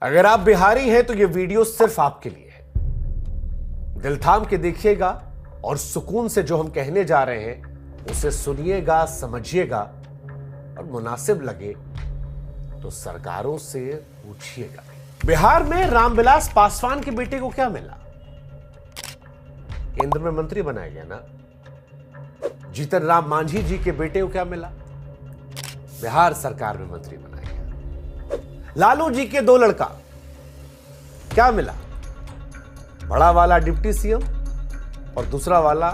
अगर आप बिहारी हैं तो यह वीडियो सिर्फ आपके लिए है। दिल थाम के देखिएगा और सुकून से जो हम कहने जा रहे हैं उसे सुनिएगा, समझिएगा और मुनासिब लगे तो सरकारों से पूछिएगा। बिहार में रामविलास पासवान के बेटे को क्या मिला? केंद्र में मंत्री बनाया गया ना। जीतन राम मांझी जी के बेटे को क्या मिला? बिहार सरकार में मंत्री बनाया गया। लालू जी के 2 लड़का, क्या मिला? बड़ा वाला डिप्टी सीएम और दूसरा वाला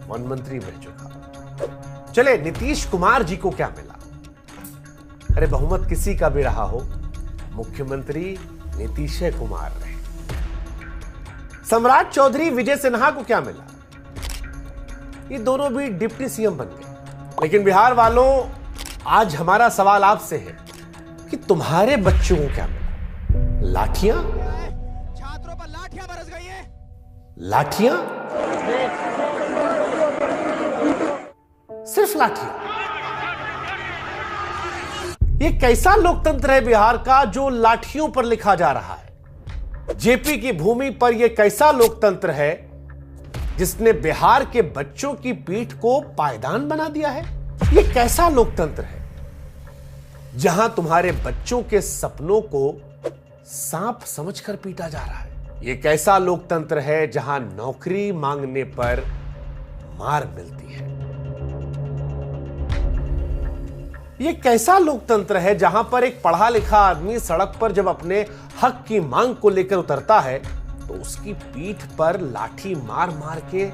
वन मंत्री बन चुका। चले नीतीश कुमार जी को क्या मिला? अरे बहुमत किसी का भी रहा हो, मुख्यमंत्री नीतीश कुमार रहे। सम्राट चौधरी विजय सिन्हा को क्या मिला? ये दोनों भी डिप्टी सीएम बन गए। लेकिन बिहार वालों, आज हमारा सवाल आपसे है कि तुम्हारे बच्चों को क्या मिला? लाठियां? छात्रों पर लाठियां बरस गई है। लाठियां? सिर्फ लाठियां? ये कैसा लोकतंत्र है बिहार का जो लाठियों पर लिखा जा रहा है? जेपी की भूमि पर यह कैसा लोकतंत्र है जिसने बिहार के बच्चों की पीठ को पायदान बना दिया है? यह कैसा लोकतंत्र है जहां तुम्हारे बच्चों के सपनों को सांप समझकर पीटा जा रहा है? यह कैसा लोकतंत्र है जहां नौकरी मांगने पर मार मिलती है? यह कैसा लोकतंत्र है जहां पर एक पढ़ा लिखा आदमी सड़क पर जब अपने हक की मांग को लेकर उतरता है तो उसकी पीठ पर लाठी मार मार के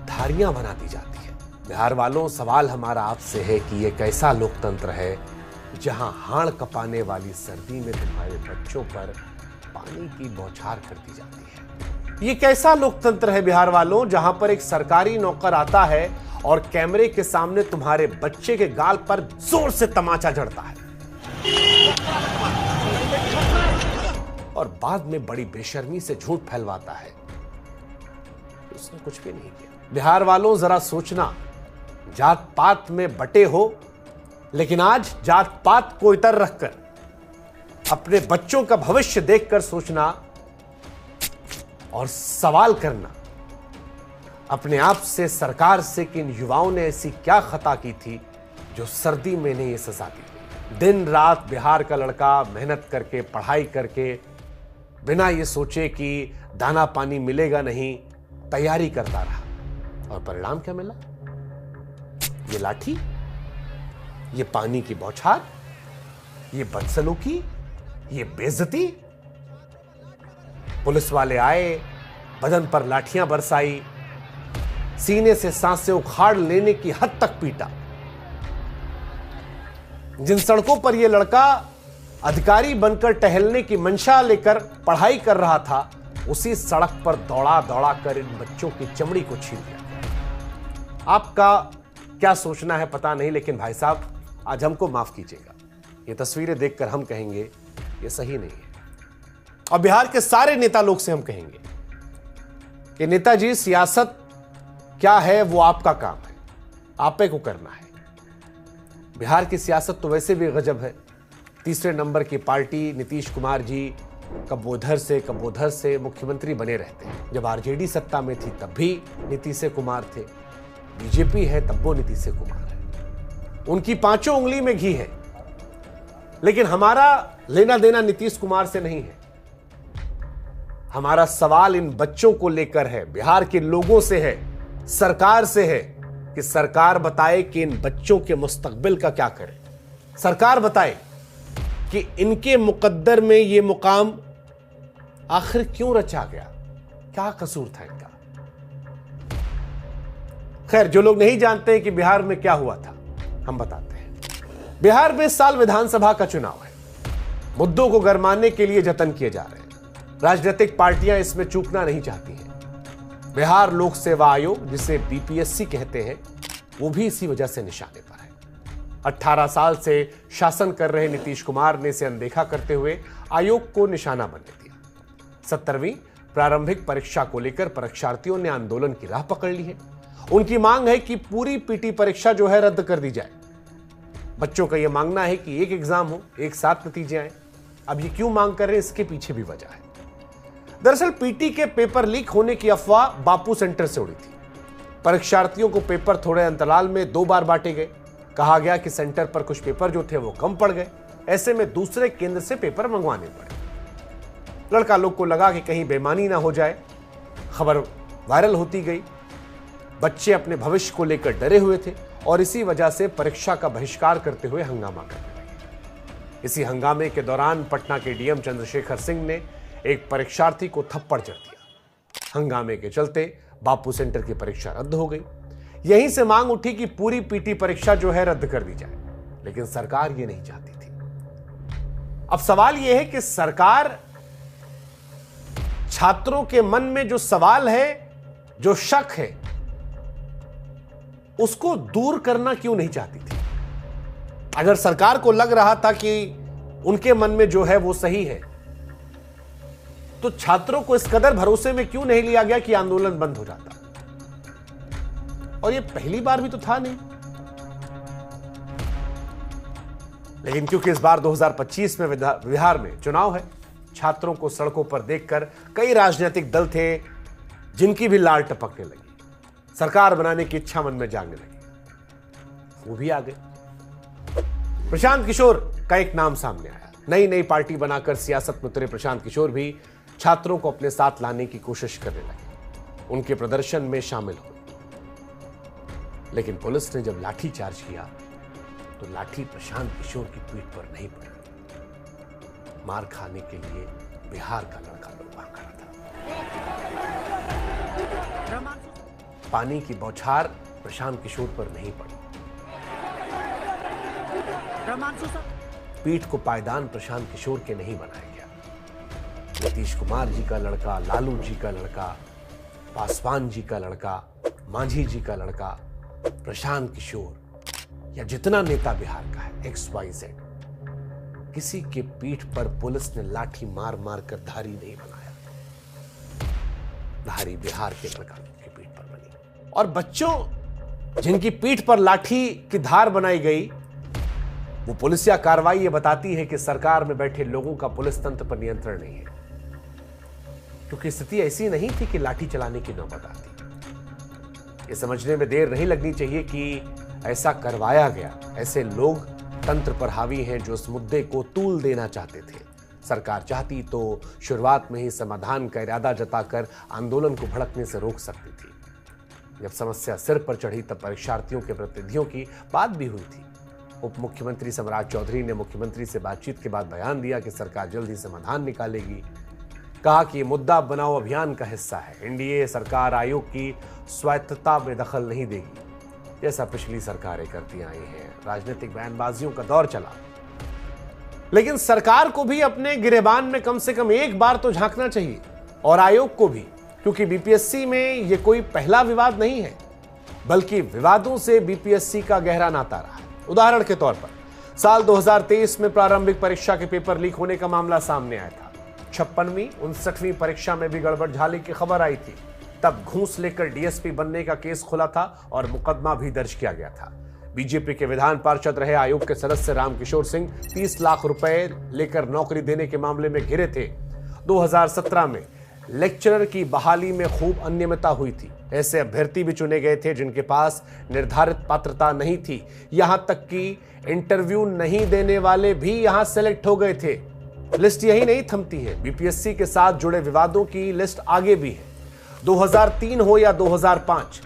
धारियां बना दी जाती है? बिहार वालों, सवाल हमारा आपसे है कि यह कैसा लोकतंत्र है जहां हाड़ कपाने वाली सर्दी में तुम्हारे बच्चों पर पानी की बौछार कर दी जाती है? यह कैसा लोकतंत्र है बिहार वालों जहां पर एक सरकारी नौकर आता है और कैमरे के सामने तुम्हारे बच्चे के गाल पर जोर से तमाचा जड़ता है और बाद में बड़ी बेशर्मी से झूठ फैलवाता है कि उसने कुछ भी नहीं किया? बिहार वालों, जरा सोचना, जात पात में बटे हो लेकिन आज जात पात को इतर रखकर अपने बच्चों का भविष्य देखकर सोचना और सवाल करना अपने आप से, सरकार से कि इन युवाओं ने ऐसी क्या खता की थी जो सर्दी में इन्हें यह सजा दी। दिन रात बिहार का लड़का मेहनत करके, पढ़ाई करके, बिना ये सोचे कि दाना पानी मिलेगा नहीं, तैयारी करता रहा और परिणाम क्या मिला? ये लाठी, ये पानी की बौछार, ये बदसलूकी, ये बेइज्जती। पुलिस वाले आए, बदन पर लाठियां बरसाई, सीने से सांसें उखाड़ लेने की हद तक पीटा। जिन सड़कों पर यह लड़का अधिकारी बनकर टहलने की मंशा लेकर पढ़ाई कर रहा था, उसी सड़क पर दौड़ा दौड़ा कर इन बच्चों की चमड़ी को छीन लिया। आपका क्या सोचना है पता नहीं, लेकिन भाई साहब आज हमको माफ कीजिएगा, ये तस्वीरें देखकर हम कहेंगे ये सही नहीं है। और बिहार के सारे नेता लोग से हम कहेंगे कि नेताजी, सियासत क्या है वो आपका काम है, आपे को करना है। बिहार की सियासत तो वैसे भी गजब है। तीसरे नंबर की पार्टी नीतीश कुमार जी कब उधर से मुख्यमंत्री बने रहते हैं। जब आरजेडी सत्ता में थी तब भी नीतीश कुमार थे, बीजेपी है तब वो नीतीश कुमार है। उनकी 5 उंगली में घी है। लेकिन हमारा लेना देना नीतीश कुमार से नहीं है। हमारा सवाल इन बच्चों को लेकर है, बिहार के लोगों से है, सरकार से है कि सरकार बताए कि इन बच्चों के मुस्तकबिल का क्या करे। सरकार बताए कि इनके मुकद्दर में यह मुकाम आखिर क्यों रचा गया, क्या कसूर था इनका। खैर, जो लोग नहीं जानते कि बिहार में क्या हुआ था, हम बताते हैं। बिहार में इस साल विधानसभा का चुनाव है। मुद्दों को गरमाने के लिए जतन किए जा रहे हैं। राजनीतिक पार्टियां इसमें चूकना नहीं चाहती हैं। बिहार लोक सेवा आयोग, जिसे बीपीएससी कहते हैं, वो भी इसी वजह से निशाने पर है। 18 साल से शासन कर रहे नीतीश कुमार ने इसे अनदेखा करते हुए आयोग को निशाना बनने दिया। 70वीं प्रारंभिक परीक्षा को लेकर परीक्षार्थियों ने आंदोलन की राह पकड़ ली है। उनकी मांग है कि पूरी पीटी परीक्षा जो है रद्द कर दी जाए। बच्चों का यह मांगना है कि एक एग्जाम हो, एक साथ नतीजे आए। अब ये क्यों मांग कर रहे हैं, इसके पीछे भी वजह है। दरअसल पीटी के पेपर लीक होने की अफवाह बापू सेंटर से उड़ी थी। परीक्षार्थियों को पेपर थोड़े अंतराल में 2 बार बांटे गए। कहा गया कि सेंटर पर कुछ पेपर जो थे वो कम पड़ गए, ऐसे में दूसरे केंद्र से पेपर मंगवाने पड़े। लड़का लोग को लगा कि कहीं बेईमानी ना हो जाए। खबर वायरल होती गई। बच्चे अपने भविष्य को लेकर डरे हुए थे और इसी वजह से परीक्षा का बहिष्कार करते हुए हंगामा करने लगे। इसी हंगामे के दौरान पटना के डीएम चंद्रशेखर सिंह ने एक परीक्षार्थी को थप्पड़ जड़ दिया। हंगामे के चलते बापू सेंटर की परीक्षा रद्द हो गई। यहीं से मांग उठी कि पूरी पीटी परीक्षा जो है रद्द कर दी जाए, लेकिन सरकार ये नहीं चाहती थी। अब सवाल यह है कि सरकार छात्रों के मन में जो सवाल है, जो शक है, उसको दूर करना क्यों नहीं चाहती थी। अगर सरकार को लग रहा था कि उनके मन में जो है वो सही है, तो छात्रों को इस कदर भरोसे में क्यों नहीं लिया गया कि आंदोलन बंद हो जाता। और ये पहली बार भी तो था नहीं। लेकिन क्योंकि इस बार 2025 में बिहार में चुनाव है, छात्रों को सड़कों पर देखकर कई राजनीतिक दल थे जिनकी भी लाल टपकने लगी। सरकार बनाने की इच्छा मन में जागने लगी। वो भी आ गए। प्रशांत किशोर का एक नाम सामने आया। नई पार्टी बनाकर सियासत में उतरे प्रशांत किशोर भी छात्रों को अपने साथ लाने की कोशिश करने लगे, उनके प्रदर्शन में शामिल हुए। लेकिन पुलिस ने जब लाठी चार्ज किया तो लाठी प्रशांत किशोर की पीठ पर नहीं पड़ी। मार खाने के लिए बिहार का लड़का लोग भाग रहा था। पानी की बौछार प्रशांत किशोर पर नहीं पड़ी। पीठ को पायदान प्रशांत किशोर के नहीं बनाया गया। नीतीश कुमार जी का लड़का, लालू जी का लड़का, पासवान जी का लड़का, मांझी जी का लड़का, प्रशांत किशोर या जितना नेता बिहार का है XYZ, किसी के पीठ पर पुलिस ने लाठी मार मार कर धारी नहीं बनाया। धारी बिहार के लड़का की पीठ पर बनी। और बच्चों जिनकी पीठ पर लाठी की धार बनाई गई, वो पुलिसिया कार्रवाई ये बताती है कि सरकार में बैठे लोगों का पुलिस तंत्र पर नियंत्रण नहीं है। क्योंकि स्थिति ऐसी नहीं थी कि लाठी चलाने की नौबत आती। ये समझने में देर नहीं लगनी चाहिए कि ऐसा करवाया गया। ऐसे लोग तंत्र पर हावी हैं जो इस मुद्दे को तूल देना चाहते थे। सरकार चाहती तो शुरुआत में ही समाधान का इरादा जताकर आंदोलन को भड़कने से रोक सकती थी। जब समस्या सिर पर चढ़ी तब परीक्षार्थियों के प्रतिनिधियों की बात भी हुई थी। उप मुख्यमंत्री सम्राट चौधरी ने मुख्यमंत्री से बातचीत के बाद बयान दिया कि सरकार जल्द ही समाधान निकालेगी। कहा कि मुद्दा बनाओ अभियान का हिस्सा है। एनडीए सरकार आयोग की स्वायत्तता में दखल नहीं देगी, जैसा पिछली सरकारें करती आई हैं। राजनीतिक बयानबाजियों का दौर चला, लेकिन सरकार को भी अपने गिरेबान में कम से कम एक बार तो झांकना चाहिए, और आयोग को भी, क्योंकि बीपीएससी में यह कोई पहला विवाद नहीं है, बल्कि विवादों से बीपीएससी का गहरा नाता रहा है। उदाहरण के तौर पर साल 2023 में प्रारंभिक परीक्षा के पेपर लीक होने का मामला सामने आया था। 56वीं 59वीं परीक्षा में भी गड़बड़झाले की खबर आई थी। तब घूस लेकर डीएसपी बनने का केस खुला था और मुकदमा भी दर्ज किया गया था। बीजेपी के विधान पार्षद रहे आयोग के सदस्य रामकिशोर सिंह 30 लाख रुपए लेकर नौकरी देने के मामले में घिरे थे। 2017 में लेक्चरर की बहाली में खूब अनियमितता हुई थी। ऐसे अभ्यर्थी भी चुने गए थे जिनके पास निर्धारित पात्रता नहीं थी। यहां तक कि इंटरव्यू नहीं देने वाले भी यहां सेलेक्ट हो गए थे। लिस्ट यही नहीं थमती है, बीपीएससी के साथ जुड़े विवादों की लिस्ट आगे भी है। 2003 हो या 2005,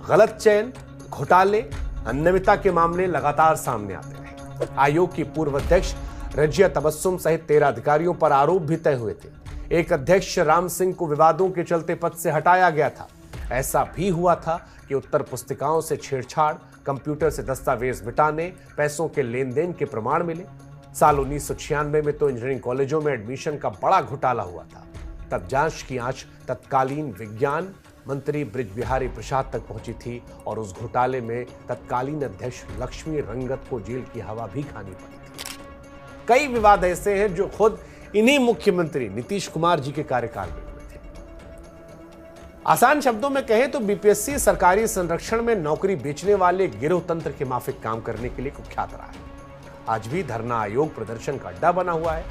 गलत चयन, घोटाले, अनियमितता के मामले लगातार सामने आते रहे। आयोग की पूर्व अध्यक्ष रजिया तबस्सुम सहित 13 अधिकारियों पर आरोप भी तय हुए थे। एक अध्यक्ष राम सिंह को विवादों के चलते पद से हटाया गया था। ऐसा भी हुआ था कि उत्तर पुस्तिकाओं से छेड़छाड़, कंप्यूटर से दस्तावेज मिटाने, पैसों के लेन देन के प्रमाण मिले। साल 1996 में तो इंजीनियरिंग कॉलेजों में एडमिशन का बड़ा घोटाला हुआ था। तब जांच की आंच तत्कालीन विज्ञान मंत्री बृज बिहारी प्रसाद तक पहुंची थी और उस घोटाले में तत्कालीन अध्यक्ष लक्ष्मी रंगत को जेल की हवा भी खानी पड़ी थी। कई विवाद ऐसे हैं जो खुद इन्हीं मुख्यमंत्री नीतीश कुमार जी के कार्यकाल में हुए थे। आसान शब्दों में कहें तो बीपीएससी सरकारी संरक्षण में नौकरी बेचने वाले गिरोह तंत्र के माफिक काम करने के लिए कुख्यात रहा है। आज भी धरना आयोग प्रदर्शन का अड्डा बना हुआ है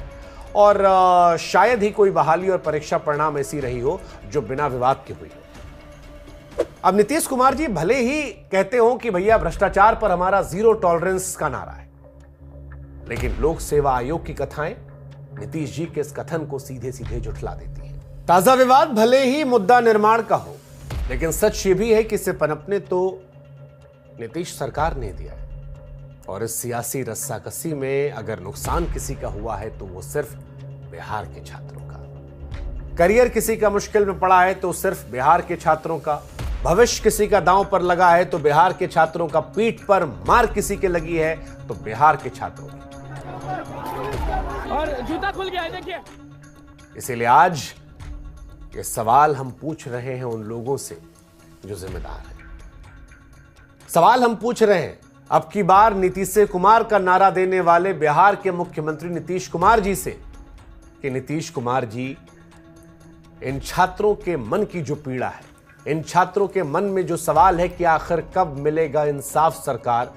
और शायद ही कोई बहाली और परीक्षा परिणाम ऐसी रही हो जो बिना विवाद के हुई हो। अब नीतीश कुमार जी भले ही कहते हो कि भैया भ्रष्टाचार पर हमारा 0 टॉलरेंस का नारा है, लेकिन लोक सेवा आयोग की कथाएं नीतीश जी के इस कथन को सीधे सीधे झुठला देती हैं। ताजा विवाद भले ही मुद्दा निर्माण का हो, लेकिन सच ये भी है कि इसे पनपने तो नीतीश सरकार ने दिया है। और इस सियासी रस्साकसी में अगर नुकसान किसी का हुआ है तो वो सिर्फ बिहार के छात्रों का। करियर किसी का मुश्किल में पड़ा है तो सिर्फ बिहार के छात्रों का। भविष्य किसी का दांव पर लगा है तो बिहार के छात्रों का। पीठ पर मार किसी के लगी है तो बिहार के छात्रों की। और जूता खुल गया है, देखिए। इसीलिए आज ये सवाल हम पूछ रहे हैं उन लोगों से जो जिम्मेदार हैं। सवाल हम पूछ रहे हैं अब की बार नीतीश कुमार का नारा देने वाले बिहार के मुख्यमंत्री नीतीश कुमार जी से कि नीतीश कुमार जी, इन छात्रों के मन की जो पीड़ा है, इन छात्रों के मन में जो सवाल है कि आखिर कब मिलेगा इंसाफ सरकार,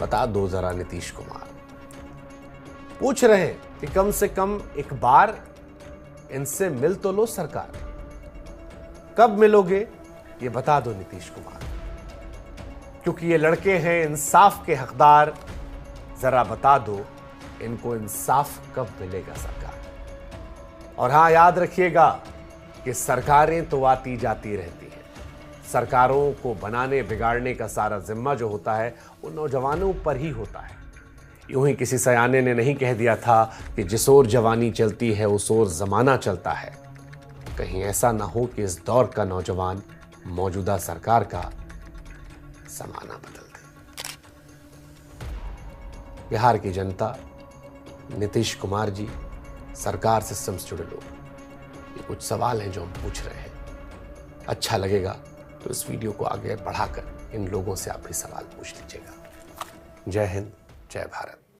बता दो जरा नीतीश कुमार। पूछ रहे हैं कि कम से कम एक बार इनसे मिल तो लो सरकार। कब मिलोगे ये बता दो नीतीश कुमार, क्योंकि ये लड़के हैं इंसाफ के हकदार। जरा बता दो इनको इंसाफ कब मिलेगा सरकार। और हां, याद रखिएगा कि सरकारें तो आती जाती रहती हैं। सरकारों को बनाने बिगाड़ने का सारा जिम्मा जो होता है वो नौजवानों पर ही होता है। यूं ही किसी सयाने ने नहीं कह दिया था कि जिस ओर जवानी चलती है उस ओर जमाना चलता है। कहीं ऐसा ना हो कि इस दौर का नौजवान मौजूदा सरकार का जमाना बदल दे। बिहार की जनता, नीतीश कुमार जी, सरकार सिस्टम से जुड़े लोग, ये कुछ सवाल हैं जो हम पूछ रहे हैं। अच्छा लगेगा तो इस वीडियो को आगे बढ़ाकर इन लोगों से आप भी सवाल पूछ लीजिएगा। जय हिंद, जय भारत।